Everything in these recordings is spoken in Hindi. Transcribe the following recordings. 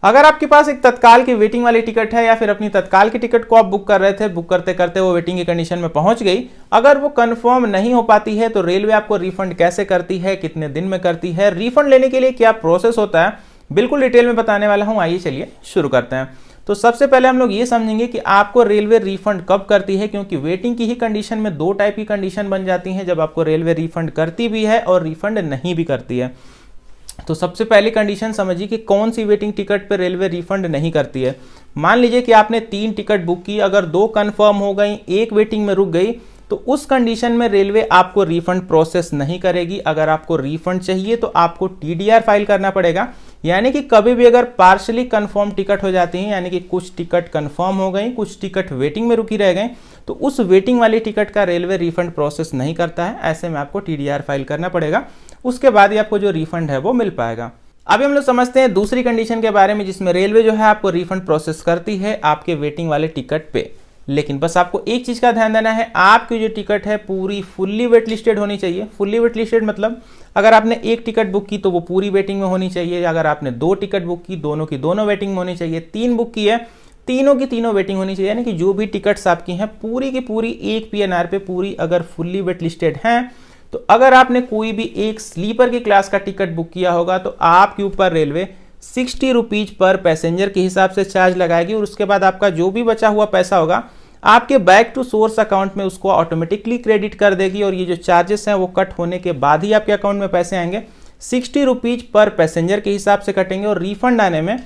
अगर आपके पास एक तत्काल की वेटिंग वाली टिकट है या फिर अपनी तत्काल की टिकट को आप बुक कर रहे थे, बुक करते करते वो वेटिंग की कंडीशन में पहुंच गई, अगर वो कंफर्म नहीं हो पाती है तो रेलवे आपको रिफंड कैसे करती है, कितने दिन में करती है, रिफंड लेने के लिए क्या प्रोसेस होता है, बिल्कुल डिटेल में बताने वाला हूं। आइए चलिए शुरू करते हैं। तो सबसे पहले हम लोग ये समझेंगे कि आपको रेलवे रिफंड कब करती है, क्योंकि वेटिंग की ही कंडीशन में दो टाइप की कंडीशन बन जाती हैं, जब आपको रेलवे रिफंड करती भी है और रिफंड नहीं भी करती है। तो सबसे पहली कंडीशन समझिए कि कौन सी वेटिंग टिकट पर रेलवे रिफंड नहीं करती है। मान लीजिए कि आपने 3 टिकट बुक की, अगर 2 कंफर्म हो गई, एक वेटिंग में रुक गई, तो उस कंडीशन में रेलवे आपको रिफंड प्रोसेस नहीं करेगी। अगर आपको रिफंड चाहिए तो आपको टीडीआर फाइल करना पड़ेगा। यानी कि कभी भी अगर पार्शली कंफर्म टिकट हो जाती है, यानी कि कुछ टिकट कंफर्म हो गई, कुछ टिकट वेटिंग में रुकी रह गई, तो उस वेटिंग वाली टिकट का रेलवे रिफंड प्रोसेस नहीं करता है। ऐसे में आपको टीडीआर फाइल करना पड़ेगा, उसके बाद ही आपको जो रिफंड है वो मिल पाएगा। अभी हम लोग समझते हैं दूसरी कंडीशन के बारे में, जिसमें रेलवे जो है आपको रिफंड प्रोसेस करती है आपके वेटिंग वाले टिकट पे। लेकिन बस आपको एक चीज का ध्यान देना है, आपकी जो टिकट है पूरी फुल्ली वेट लिस्टेड होनी चाहिए। फुल्ली वेट लिस्टेड मतलब अगर आपने एक टिकट बुक की तो वो पूरी वेटिंग में होनी चाहिए। अगर आपने 2 टिकट बुक की, दोनों की दोनों वेटिंग में होनी चाहिए। 3 बुक की है, तीनों की तीनों वेटिंग होनी चाहिए। यानी कि जो भी टिकट्स आपकी हैं पूरी की पूरी एक पीएनआर पे पूरी अगर फुल्ली वेट लिस्टेड हैं, तो अगर आपने कोई भी एक स्लीपर की क्लास का टिकट बुक किया होगा तो आपके ऊपर रेलवे 60 रुपीज पर पैसेंजर के हिसाब से चार्ज लगाएगी, और उसके बाद आपका जो भी बचा हुआ पैसा होगा आपके बैक टू सोर्स अकाउंट में उसको ऑटोमेटिकली क्रेडिट कर देगी। और ये जो चार्जेस हैं वो कट होने के बाद ही आपके अकाउंट में पैसे आएंगे। 60 रुपीज पर पैसेंजर के हिसाब से कटेंगे, और रिफंड आने में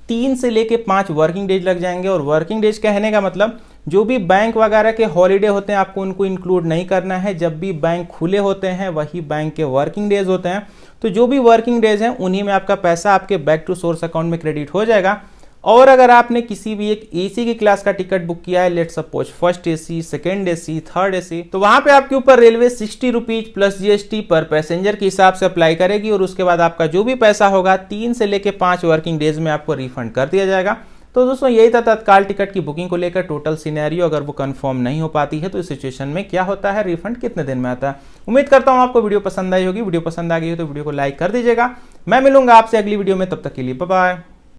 3 से लेके 5 वर्किंग डेज लग जाएंगे। और वर्किंग डेज कहने का मतलब जो भी बैंक वगैरह के हॉलीडे होते हैं आपको उनको इंक्लूड नहीं करना है। जब भी बैंक खुले होते हैं वही बैंक के वर्किंग डेज होते हैं, तो जो भी वर्किंग डेज हैं उन्हीं में आपका पैसा आपके बैक टू सोर्स अकाउंट में क्रेडिट हो जाएगा। और अगर आपने किसी भी एक एसी की क्लास का टिकट बुक किया है, let suppose first AC, second AC, third AC, तो वहां पे आपके ऊपर रेलवे 60 रुपीज प्लस जीएसटी पर पैसेंजर के हिसाब से अप्लाई करेगी, और उसके बाद आपका जो भी पैसा होगा 3 से लेके 5 वर्किंग डेज में आपको रिफंड कर दिया जाएगा। तो दोस्तों यही था तत्काल टिकट की बुकिंग को लेकर टोटल सिनेरियो। अगर वो कंफर्म नहीं हो पाती है तो इस सिचुएशन में क्या होता है, रिफंड कितने दिन में आता है। उम्मीद करता हूं आपको वीडियो पसंद आई होगी। वीडियो पसंद आ गई हो तो वीडियो को लाइक कर दीजिएगा। मैं मिलूंगा आपसे अगली वीडियो में, तब तक के लिए बाय बाय।